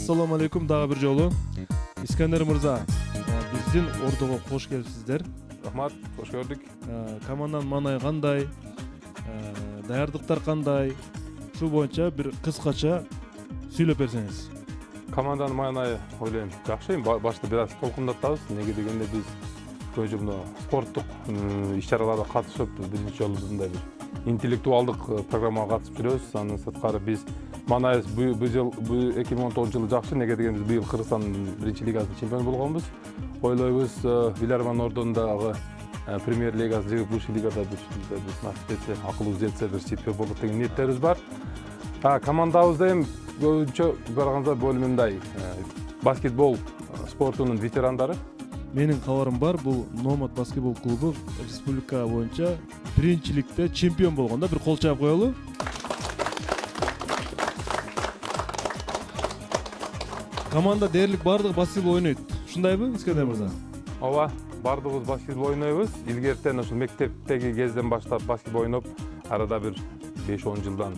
Assalamu alaikum дагы бир жолу. Искандер мырза, биздин ордого кош келипсиздер. Рахмат, кош көрдүк. Команданын маанайы кандай? Даярдыктар кандай? Ушул боюнча бир кыскача сүйлөп берсеңиз. Команданын маанайы ойлойм жакшы. Башта бир аз толкундатабыз. Неге дегенде биз көбү жолу спорттук иш-чараларга катышып, биринчи жолу мындай бир интеллектуалдык программага катышып жүрөбүз. Андан сырткары биз маанайыбыз бул жыл 2019 жылы жакшы. Неге дегенде биз быйыл Кыргызстандын биринчи лигасынын чемпиону болгонбуз. Ойлойбуз Билерман Ордондагы премьер лигасы же буши лигада биз насип этсе, акылыбыз жетсе бир чемпион болот деген ниеттерибиз бар. Командабызда эми көбүнчө караганда бөлүмүндай баскетбол спортунун ветерандары. Менин кабарым бар, бул Номад баскетбол клубу республика боюнча биринчиликте чемпион болгондо бир кол чаап коелу. Команда дээрлик бардыгы баскетбол ойнойт. Ушундайбы, Искандер мырза? Ооба, бардыгыбыз баскетбол ойнойбуз. Илгертен ошол мектептеги кезден баштап баскетбол ойноп, арада бир 5-10 жылдан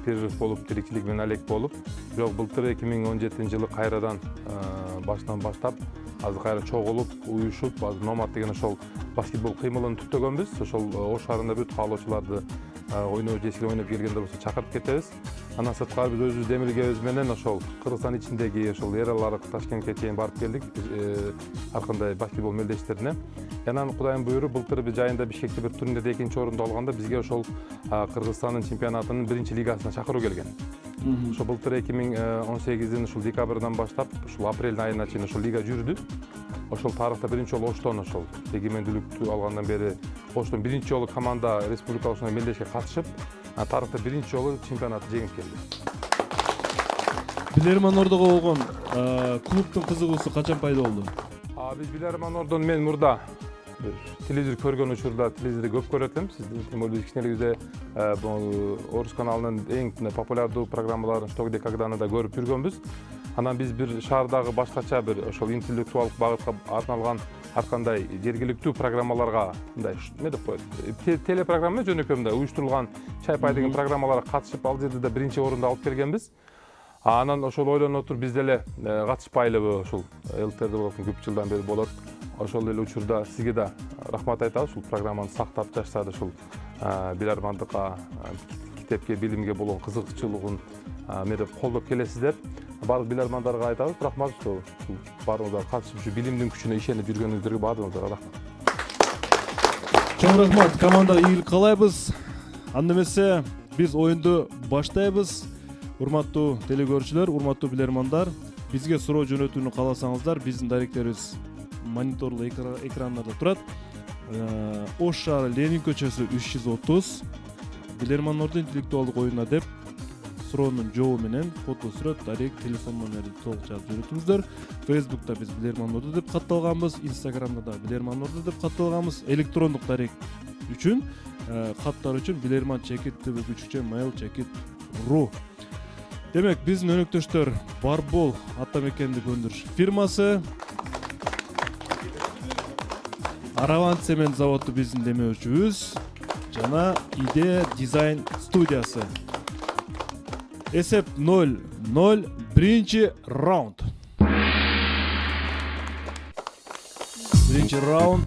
перерыв болуп, тиричилик менен алек болуп, бирок былтыр 2017 жылы кайрадан баштан баштап азыр кайра чогулуп, уюшуп, азыр Номад деген ошол баскетбол кыймылын түптөгөнбүз. Ошол Ош шаарында бүт каалоочуларды ойноо жесине ойноп келгенде болсо чакырып кетебиз. Андан сырткары биз өзүбүз демилгебиз менен ошол Кыргызстан ичиндеги ошол эралар Ташкентке чейин барып келдик. Ар кандай баскетбол мелдештерине. Анан Кудайдын буйру былтыр бир жайында Бишкекте бир турнирде экинчи орунду алганда бизге ошол Кыргызстандын чемпионатынын биринчи лигасына чакыруу келген. Ошо былтыр 2018 ушул декабрдан баштап ушул апрель айына чейин ошол лига жүрдү. Ошол тарыхта биринчи жолу Оштон ошол эгемендүүлүктү алгандан бери Оштон биринчи жолу команда республикалык мелдешке катышып, тарыхта биринчи жолу чемпионатты жеңип келди. Билерман Ордого болгон клубтун кызыгуусу качан пайда болду? Биз Билерман Ордону мен мурда телевизор көргөн учурда телевизорду көп көрөт элем. Сиздин тем более кичинелигибизде Орус каналынын эң популярдуу программаларын «Что, где, когда»ны да көрүп жүргөнбүз. Анан биз бир шаардагы башкача бир ошол интеллектуалдык багытка арналган ар кандай жергиликтүү программаларга мындай эмне деп коет, телепрограмма жөнөкөй мындай уюштурулган чай-пай деген программаларга катышып, ал жерде да биринчи орунду алып келгенбиз. Анан ошол ойлонуп отуруп биз деле катышпайлыбы, ошол ЛТРде болгон көп жылдан бери болот. Ошол эле учурда сизге да рахмат айтабыз, ушул программаны сактап жаштарды ушул билермандыкка, китепке, билимге болгон кызыкчылыгын мерип колдоп келесиздер. Баардык билермандарга айтабыз, рахмат, ушул баарыңыздар катышып ушу билимдин күчүнө ишенип жүргөнүңүздөргө баардыгыңыздарга рахмат. Чоң рахмат, командага ийгилик каалайбыз. Анда эмесе биз оюнду баштайбыз. Урматтуу телекөрүүчүлөр, урматтуу билермандар, бизге суроо жөнөтүүнү кааласаңыздар, биздин даректерибиз мониторлуу экрандарда турат. Ош шаары Ленин көчөсү 330, Билерман Ордо интеллектуалдык оюна деп суроонун жообу менен фото сүрөт, дарек, телефон номерди толук жазып жөнөтүңүздөр. Facebook'та биз Билерман Ордо деп катталганбыз, Instagram'да да Билерман Ордо деп катталганбыз. Электрондук дарек үчүн, каттар үчүн bilerman@mail.ru. Демек, биздин өнөктөштөр Барбол автомекендик өндүрүш фирмасы, Араван цемент заводу биздин демеушүбүз жана Идея дизайн студиясы. Эсеп 0-0, биринчи раунд. Биринчи раунд.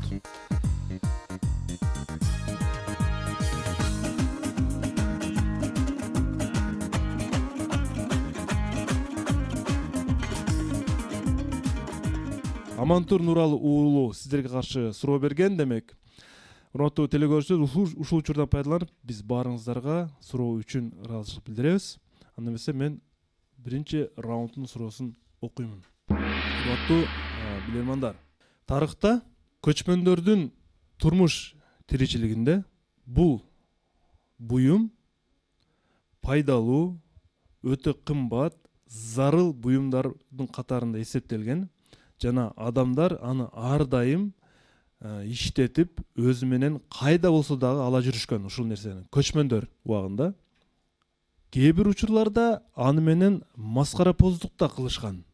Амантур Нуралы уулу сиздерге каршы суроо берген. Демек, урматтуу телекөрүүчүлөр, ушул учурдан пайдаланып биз баарыңыздарга суроо үчүн ыраазычылык билдиребиз. Анда эмесе мен биринчи раунддун суроосун окуймун. Урматтуу билермандар, тарыхта көчмөндөрдүн турмуш тиричилигинде бул буюм пайдалуу, өтө кымбат, зарыл буюмдардын катарында эсептелген жана адамдар аны ар дайым иштетип өзү менен кайда болсо дагы ала жүрүшкөн ушул нерсени. Көчмөндөр убагында кээ бир учурларда аны менен маскарапоздук да кылышкан.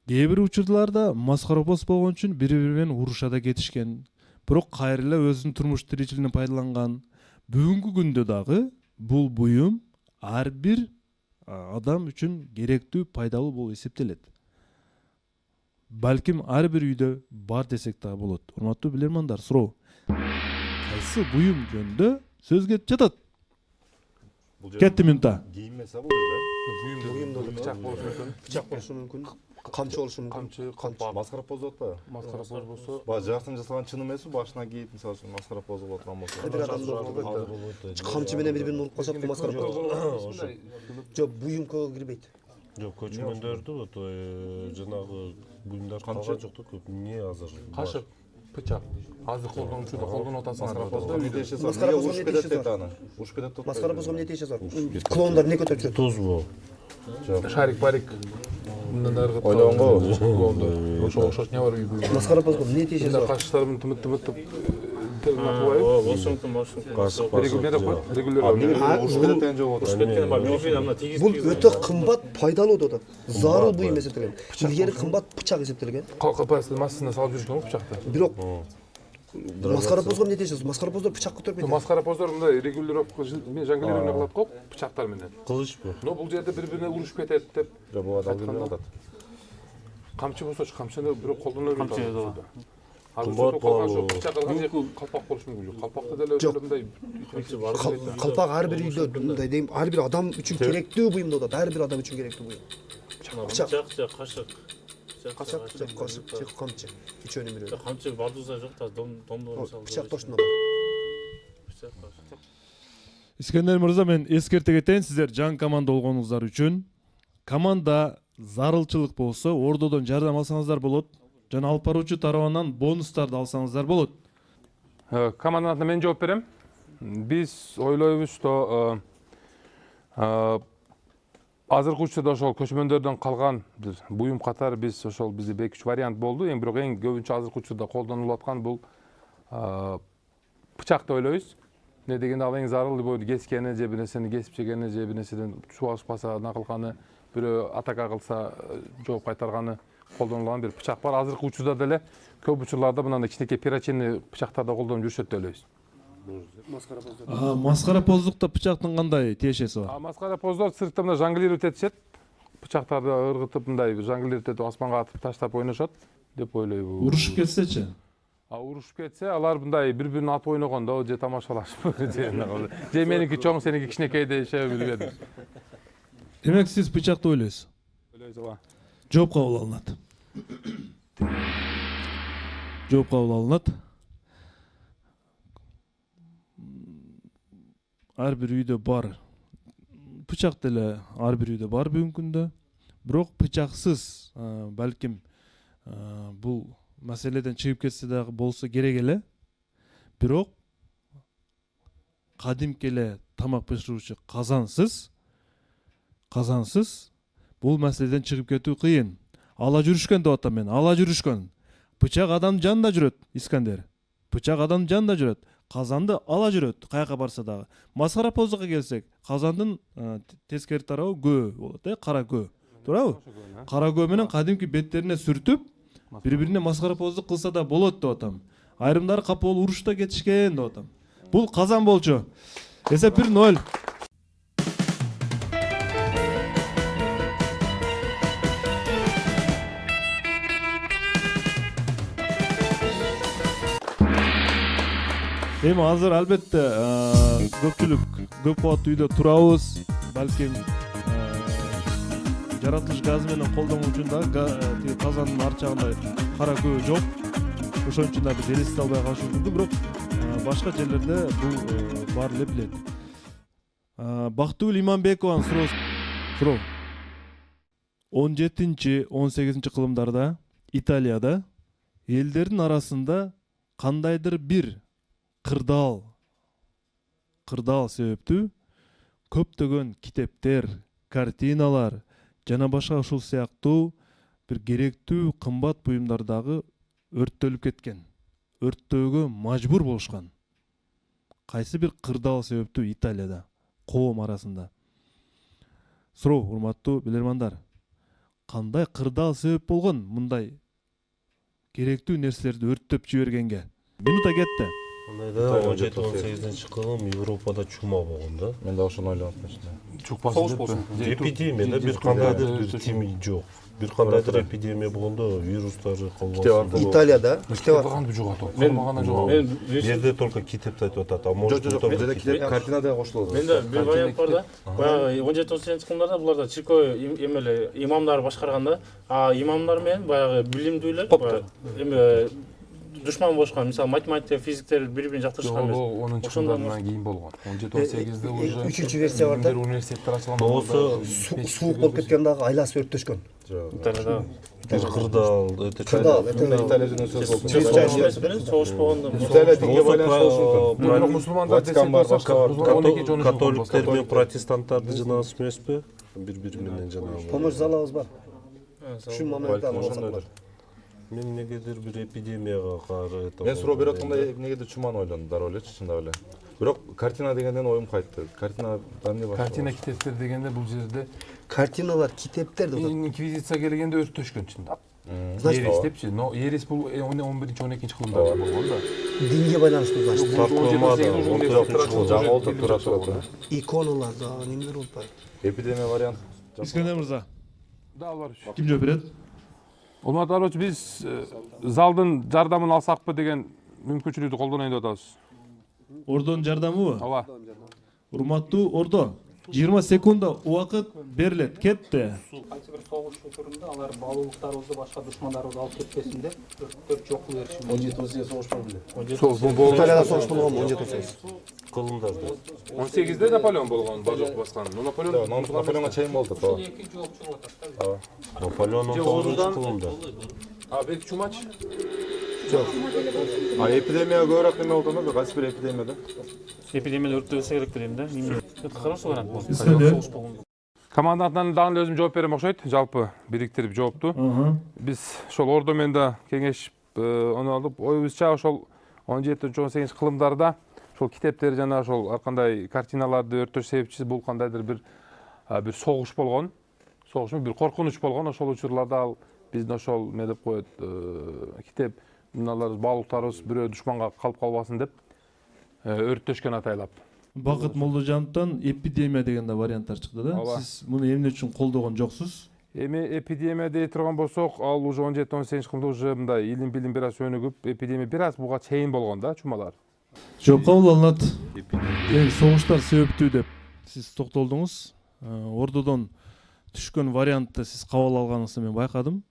Кээ бир учурларда маскарапоз болгон үчүн бири-бири менен уруша да кетишкен. Бирок кайра эле өзүнүн турмуш тиричилигине пайдаланган. Бүгүнкү күндө дагы бул буюм ар бир адам үчүн керектүү, пайдалуу болуп эсептелет. Балким ар бир үйдө бар десек дагы болот. Урматтуу билермандар, суроо. Кайсы буюм жөнүндө сөз кетип жатат? Кетти минута. Кийим эсе бул жерде. Буюмда бычак болушу мүмкүн. Бычак болушу мүмкүн. Камчы болушу мүмкүн. Камчы, калпак. Маскара позу атпайбы? Маскара поз болсо. Баягы жартын жасаган чын эмеси башына кийип, мисалы үчүн маскара позу болот турган болсо. Бир адамды камчы менен бири-бирин уруп калсак маскара болот. Жок, буюмкага кирбейт. Жок, көчмөндөрдү вот жанагы буюмдар калган жокто көп. Эмне азыр? Кашык, бычак. Азыр колдонуучуда колдонуп атасыңар. Маскара позго эмне тиешеси бар? Ушуп кетет. Маскара позго эмне тиешеси бар? Клоундар эмне көтөрүп жүрөт? Тузбу. Шарик барик. Мындан аргы. Ойлонгонго. Ошо окшош не бар үйгө. Маскара позго эмне тиешеси бар? Кашыктарымды тымыт-тымыт Болсоң касык бар. Ушуп кетет деген жок болот. Бул өтө кымбат, пайдалуу деп атат. Зарыл буюм эсептелген. Илгери кымбат бычак эсептелген. Калкапасты массасына салып жүрүшкөн бычакты. Бирок маскара позго эмне тиешеси? Маскара поздор бычак көтөрбөйт. Маскара поздор мындай регулировка жангелирование кылат го бычактар менен. Кылычпы? Но бул жерде бири-бирине урушуп кетет деп. Жок, бул атат. Камчы болсо камчыны бирок колдоно берет. Камчы Кымбат болуп, бычак алган же калпак болушу мүмкүн. Калпакты деле мындай Калпак ар бир үйдө мындай дейм, ар бир адам үчүн керектүү буюм деп атат. Ар бир адам үчүн керектүү буюм. Бычак же кашык. Кашык же камчы. Үчөөнүн бирөө. Камчы бардыгы жок да домдоо мисалы. Бычак точно бар. Искендер мырза, мен эскерте кетейин, сиздер жаңы команда болгонуңуздар үчүн. Команда зарылчылык болсо, ордодон жардам алсаңыздар болот. Жана алып баруучу тарабынан бонустарды алсаңыздар болот. Команданын атынан мен жооп берем. Биз ойлойбуз, что азыркы учурда ошол көчмөндөрдөн калган буюм катары биз ошол бизде 2-3 вариант болду. Эң бирок эң көбүнчө азыркы учурда колдонулуп аткан бул бычак деп ойлойбуз. Не дегенде ал эң зарыл болду. Кескени же бир нерсени кесип жегени же бир нерседен суу ашпаса накылганы, бирөө атака кылса жооп кайтарганы колдонулган бир бычак бар. Азыркы учурда деле көп учурларда мындай кичинекей перочинный бычактарды колдонуп жүрүшөт деп ойлойбуз. Маскара поздукта бычактын кандай тиешеси бар? Маскара поздор циркте мына жонглировать этишет. Бычактарды ыргытып мындай жонглировать этип асманга атып таштап ойношот деп ойлойбуз. Урушуп кетсечи? Урушуп кетсе, алар мындай бири-бирин атып ойногондо же тамашалашып же меники чоң, сеники кичинекей дешеби билбедим. Демек сиз бычакты ойлойсуз? Ойлойсуз ооба. Жооп кабыл алынат. Жооп кабыл алынат. Ар бир үйдө бар. Бычак деле ар бир үйдө бар бүгүнкү күндө. Бирок бычаксыз балким бул маселеден чыгып кетсе дагы болсо керек эле. Бирок кадимки эле тамак бышыруучу казансыз бул маселеден чыгып кетүү кыйын. Ала жүрүшкөн деп атам мен, ала жүрүшкөн. Бычак адамдын жанында жүрөт, Искандер. Бычак адамдын жанында жүрөт. Казанды ала жүрөт, каяка барса дагы. Маскара позуга келсек, казандын тескери тарабы көө болот, кара көө. Туурабы? Кара көө менен кадимки беттерине сүртүп, бири-бирине маскара позу кылса да болот деп атам. Айрымдары капа болуп урушта кетишкен деп атам. Бул казан болчу. Эсеп 1-0. Эми азыр албетте көпчүлүк көп кабаттуу үйдө турабыз. Балким жаратылыш газы менен колдонуу үчүн да казандын арчагында кара көө жок. Ошон үчүн да биз элестете албай калышыбыз мүмкүн, бирок башка жерлерде бул бар эле билет. Бактыгүл Иманбекованын суроо. 17-18 кылымдарда Италияда элдердин арасында кандайдыр бир кырдаал себептүү көптөгөн китептер, картиналар жана башка ушул сыяктуу бир керектүү кымбат буюмдар дагы өрттөлүп кеткен. Өрттөөгө мажбур болушкан. Кайсы бир кырдаал себептүү Италияда коом арасында? Суроо, урматтуу билермандар. Кандай кырдаал себеп болгон мындай керектүү нерселерди өрттөп жибергенге? Минута кетти. Андайда 17-18 кылым Европада чума болгон да. Мен да ошону ойлоп атмачмын. Чукпасын деп. Эпидемия да бир кандайдыр бир теми жок. Бир кандайдыр эпидемия болгондо вирустары калбасын. Италияда китеп бар. Калган жугат. Калмаганы жугат. Мен жерде только китепти айтып атат. А может Bizde de kартинада кошулат. Менде бир вариант бар да. Баягы 17-18 кылымдарда буларда чиркөө эмеле имамдар башкарганда, а имамдар менен баягы билимдүүлөр эме душман болушкан. Мисалы математика, физиктер бири-бирин жактырышкан эмес. Ол 10-чу кылымдардан кийин болгон. 17-18де уже Үчүнчү версия бар да. университеттер ачылган. болсо Суук болуп кеткен дагы айласы өрттөшкөн. Италияда. кырдаал өтө Кырдаал, Италиядан сөз болду. Согуш болгондо. Италия динге байланыштуу болушу мүмкүн. Бирок мусулмандар Ватикан бар, башка бар. католиктер менен протестанттарды жынаабыз эмеспи? Бири-бири менен жанагы. Помощь залабыз бар. Ушул моментте алсак бар. Мен эмнегедир бир эпидемияга кары Мен суроо берип атканда эмнегедир чуманы ойлондум дароо элечи, чындап эле. Бирок картина дегенден оюм кайтты. Картина эмне бар? Картина китептер дегенде бул жерде Картиналар, китептер деп атат. инквизиция келгенде өрттөшкөн чындап. Значит, Ерес депчи, но ерес бул 11-12 кылымда болгон да. динге байланыштуу значит. Жаңы олтур тура турат. Иконалар дагы немелер болуп бар. Эпидемия вариант. Искендер мырза, Да, алар. ким жооп берет? Олматалыч биз залдын жардамын алсакпы деген мүмкүнчүлүктү колдонойн деп атабыз. Ордонун жардамыбы? Ооба. Урматтуу Ордо, 20 секунда убакыт берилет. Кетти. Кайсы бир согуш учурунда алар баалуулуктарыбызды башка душмандарыбыз алып кетпесин деп өрттөп жок кылып бериши. 17-18 согуш болду. Италияда Италияда согуш болгон 17-18. кылымдарда. 18-де Наполеон болгон, бажок баскан. Наполеон Наполеонго чейин болду. Эки жооп чыгып атат да. Наполеон 19-кылымда. А белки чумач? А эпидемия көбүрөөк неме болду эмеби? Кайсы бир эпидемияда? Эпидемия өрттөбөсө керек деп элем да. Это хороший вариант болду. Искендер. Согуш болгондо. Командантан дагы өзүм жооп берем окшойт. Жалпы бириктирип жоопту. Биз ошол Ордо менен да кеңешип ону алып, оюбузча ошол 17-18 кылымдарда ошол китептер жана ошол ар кандай картиналарды өрттөш себепчиси бул кандайдыр бир согуш болгон. Согушму бир коркунуч болгон. Ошол учурларда ал биздин ошол эме деп коет, китеп мыналар баалуулуктарыбыз бирөө душманга калып калбасын деп өрттөшкөн атайлап. Бакыт Молдожановдон эпидемия деген да варианттар чыкты да. Ооба. Сиз муну эмне үчүн колдогон жоксуз? Эми эпидемия дей турган болсок, ал уже 17-18 кылымда уже мындай илим билим бир аз өнүгүп, эпидемия бир аз буга чейин болгон да, чумалар. Жооп кабыл алынат. Эми согуштар себептүү деп сиз токтолдуңуз. Ордодон түшкөн вариантты сиз кабыл алганыңызды мен байкадым.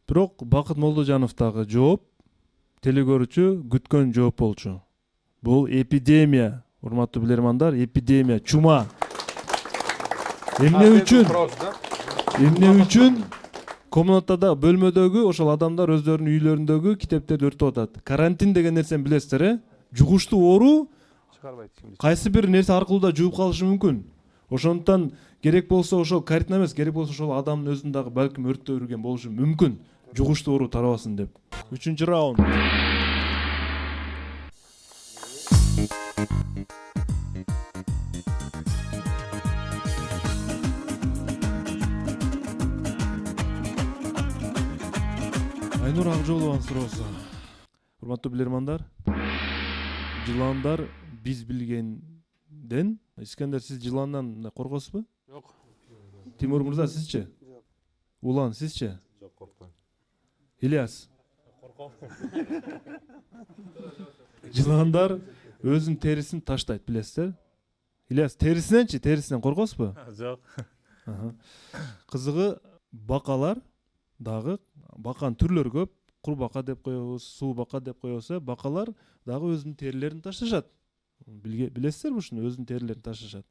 Бирок Бакыт Молдожановдагы жооп телекөрүүчү күткөн жооп болчу. Бул эпидемия, урматтуу билермандар, эпидемия, чума. Эмне үчүн комнатада, бөлмөдөгү ошол адамдар өздөрүнүн үйлөрүндөгү китептерди өртөп атат. Карантин деген нерсени билесиздер, жугуштуу оору Чыгарбайт кимди. кайсы бир нерсе аркылуу да жууп калышы мүмкүн. Ошондуктан керек болсо ошол картина эмес, керек болсо ошол адамдын өзүн дагы балким өрттөп үрген болушу мүмкүн. Жугуштуу оору тарабасын деп. 3-раунд. Айнур Акжолованын суроосу. Урматтуу билермандар, жыландар биз билгенден, Искендер, сиз жыландан коркосузбу? Жок. Тимур мырза, сизчи? Улан, сизчи? Жок, коркпойм. Ильяс. Жыландар өзүнүн терисин таштайт, билесиздер? Ильяс, терисинен коркосузбу? Жок. Кызыгы, бакалар дагы, баканын түрлөрү көп. Курбака деп коебуз, суу бака деп коебуз, бакалар дагы өзүнүн терилерин ташташат. Билесиздерби ушуну, өзүнүн терилерин ташташат.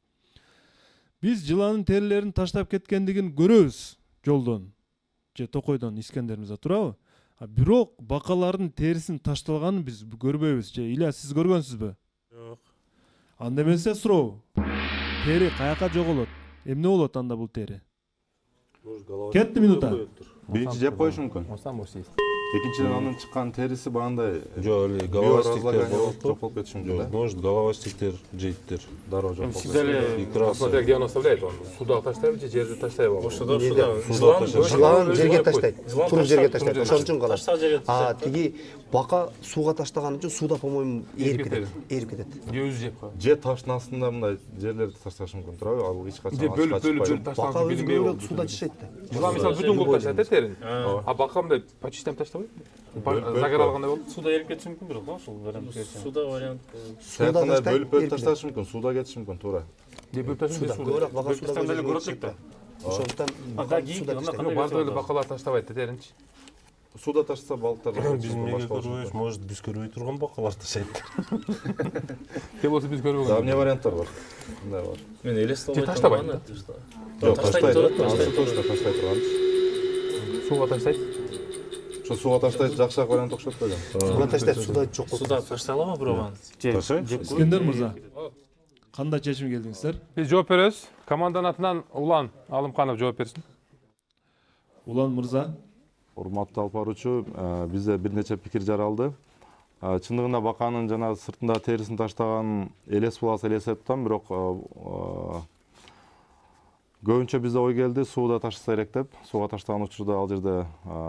Биз жыланын терилерин таштап кеткендигин көрөбүз жолдон, же токойдон, Искендер мырза, туурабы? Бирок бакалардын терисин ташталганын биз көрбөйбүз, же Ильяс, сиз көргөнсүзбү? Жок. Анда эмесе суроо. Тери каяка жоголот? Эмне болот анда бул тери? Кетти минута. Биринчи жеп коюш мүмкүн. Осам ошейт. Экинчиден анын чыккан териси багандай Жок, эле головастиктер биоразлагание болот. жок болуп кетиши мүмкүн Жок, да. может головастиктер жейттер. Дароо жок болуп Всегда ли Икрасы. Смотря где он оставляет, он суда таштайбы же жерде таштайбы? ошодо жылан жерге таштайт, туруп жерге таштайт, ошон үчүн калат. Таштак жерге А тиги бака сууга таштаган үчүн сууда, по-моему, эрип кетет. Же өзү жеп коет. Же таштын астында мындай жерлерди ташташы мүмкүн турабы? Ал эч качан Же бөлүп чыкпайт. Бака таштаган өзү билинбей көбүрөөк болду. сууда жашайт да. Жылан мисалы бүтүн кылып таштайт да терин. А бака мындай почти таштабайт. Загар алгандай болот. суда эрип кетиши мүмкүн бирок ошол вариант. Суда вариант. Саякандай таштайт, бөлүп эрип ташташы мүмкүн, суда кетиши мүмкүн, туура. Же бөлүп таштайт. Суда көбүрөөк бака суда Өзбекстанда эле көбүрөөк көрөт элек да. Ошондуктан суда таштайт. Бардык эле бакалар таштабайт да теринчи. Суда таштаса балыктар Биз эмнеге көрбөйбүз? Может, биз көрбөй турган бакалар ташайт. Же болсо биз Да, көрбөгөн. эмне варианттар бар? Мындай бар. Мен элестеп таштабайт да? Жок, Таштайт, таштайт. таштайт. Точно таштай турган. Сууга таштайт. Ошо сууга таштайт жакшыраак вариант окшоп койгон. Суда таштайт, суда жок болуп. Суда таштай алабы бирок аны? Ташайт. Искендер мырза, кандай чечимге келдиңиздер? Биз жооп беребиз. Команданын атынан Улан Алымканов жооп берсин. Улан мырза, Урматтуу алып баруучу, бизде бир нече пикир жаралды. Чындыгында баканын жана сыртында терисин таштаган элес буласа элестеп атам, бирок көбүнчө бизде ой келди сууда таштаса керек деп. Сууга таштаган учурда ал жерде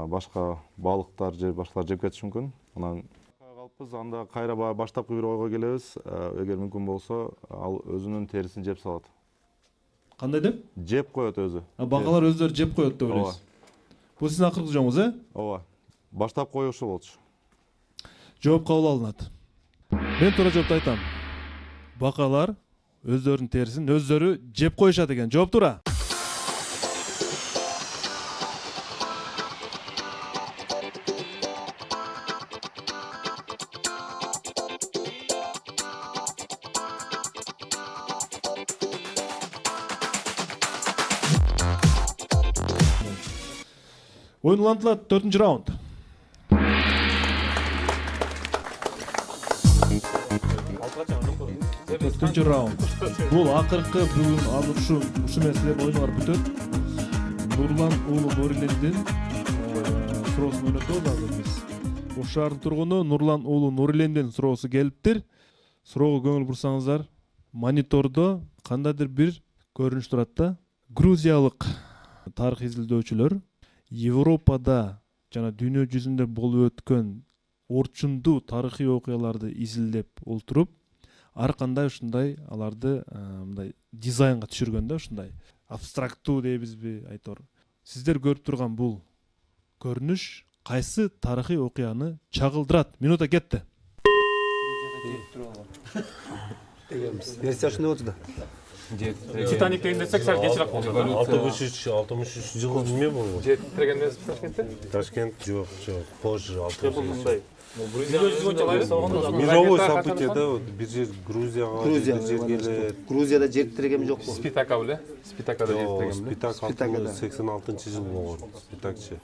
башка балыктар же башкалар жеп кетиши мүмкүн. Анан калппыз, анда кайра баштапкы бир ойго келебиз. Эгер мүмкүн болсо, ал өзүнүн терисин жеп салат. кандай деп? Жеп коет өзү. Бакалар өздөрү жеп коет деп Ооба. ойлойсуз. Бул сиздин акыркы жооңуз, Ооба. Баштапкы ой ошол болчу. Жооп кабыл алынат. Мен туура жоопту айтам. Бакалар өздөрүнүн терисин өздөрү жеп коюшат экен. Жооп туура. Oyun ulantılат 4-cü rauнд. Төртүнчү раунд. Бул акыркы бүгүн ал ушу меселер ойнолор бүтөт. Нурлан уулу Нурилендин суроосун ойнотобуз азыр биз. Ош шаарынын тургуну Нурлан уулу Нурилендин суроосу келиптир. Суроого көңүл бурсаңыздар, монитордо кандайдыр бир көрүнүш турат да. Грузиялык тарых изилдөөчүлөр Европада жана дүйнө жүзүндө болуп өткөн орчундуу тарыхый окуяларды изилдеп олтуруп, ар кандай ушундай аларды мындай дизайнга түшүргөн да, ушундай абстрактуу дейбизби айтор. Сиздер көрүп турган бул көрүнүш кайсы тарыхый окуяны чагылдырат? Минута кетти. Версия ушундай болчу да. Титаник деген десек сәл кечирээк болду. 63 жылы неме болду? Жет тиреген эмес Ташкентте? Ташкент жок, позже 63. Мындай. Мировое событие да, вот бир жер Грузияга, бир жер келет. Грузияда жер тирегем жок. Спитака беле? Спитакада жер тиреген беле? Спитак Спитакада. 86-жыл болгон. Спитакчы.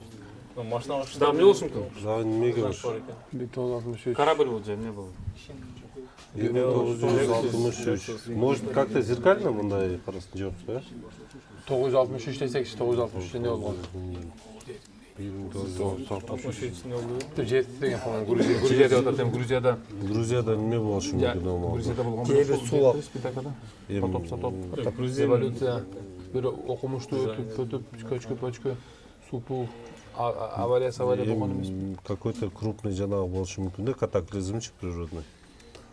Машина Да, эмне болушу мүмкүн? Дагы немеге болуш? 1963. Корабль болду же, эмне болду? 1963. Может, как-то зеркально мындай карасын жок, да? 963 десекчи, 963 эмне болгон? 1963. Жер тиреген Грузия деп атат, эми Грузияда. Грузияда неме болушу мүмкүн ал? Грузияда болгон Кээ бир суу Спитакада. Эми Потоп сатоп. Революция. Бир окумуштуу өтүп, көчкө, супу, авария болгон эмес. какой-то крупный жанагы болушу мүмкүн да, катаклизмчи природный.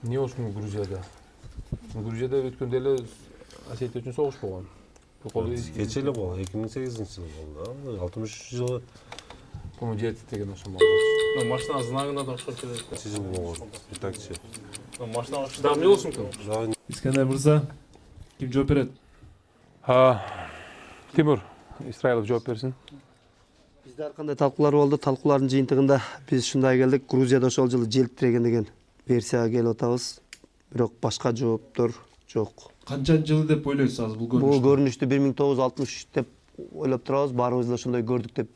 Не болушу мүмкүн Грузияда? Грузияда өткөндө эле Осетия үчүн согуш болгон. Кеч эле болду, 2008-жылы болду. 63 жылы По-моему, жер тиреген ошол болгон. Машина знагына да окшоп келет. жыл болгон. Спитакчы. Машина Да, эмне болушу мүмкүн? Дагы Искендер мырза, ким жооп берет? Тимур Исраилов жооп берсин. Бизде ар кандай талкуулар болду. Талкуулардын жыйынтыгында биз ушундай келдик. Грузияда ошол жылы жер тиреген деген версияга келип атабыз. Бирок башка жооптор жок. Канчанчы жылы деп ойлойсуз азыр бул Бул көрүнүштү? көрүнүштү 1963 деп ойлоп турабыз. Баарыбыз да ошондой көрдүк деп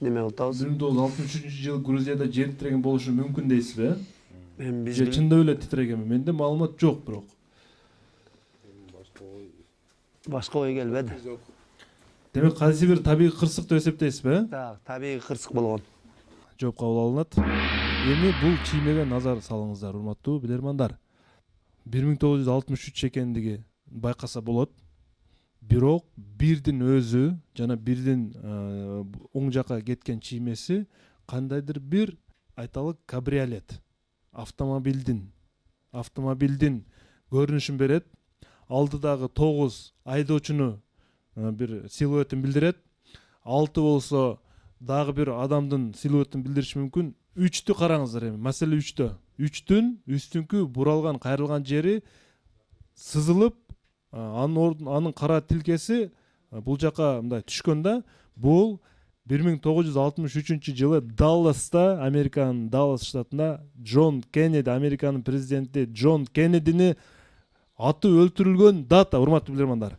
неме кылып атабыз. 1963-жылы Грузияда жер титреген болушу мүмкүн дейсизби? Эми биз Же чындап эле титрегенби? Менде маалымат жок бирок. башка ой келбеди. Демек кайсы бир табигый кырсык деп эсептейсизби? Табигый кырсык болгон. жооп кабыл алынат. Эми бул чиймеге назар салыңыздар, урматтуу билермандар. 1963 экендиги байкаса болот. Бирок бирдин өзү жана бирдин оң жака кеткен чиймеси кандайдыр бир айталы кабриолет. Автомобилдин көрүнүшүн берет. Алдыдагы 9 айдоочуну бир силуэтин билдирет. 6 болсо дагы бир адамдын силуэтин билдириши мүмкүн. 3тү караңыздар эми. Маселе 3тө. 3түн үстүңкү буралган, кайрылган жери сызылып, анын кара тилкеси бул жака мындай түшкөн да. Бул 1963 жылы Далласта, Американын Даллас штатында Джон Кеннеди, Американын президенти Джон Кеннедини аты өлтүрүлгөн дата, урматтуу билермандар.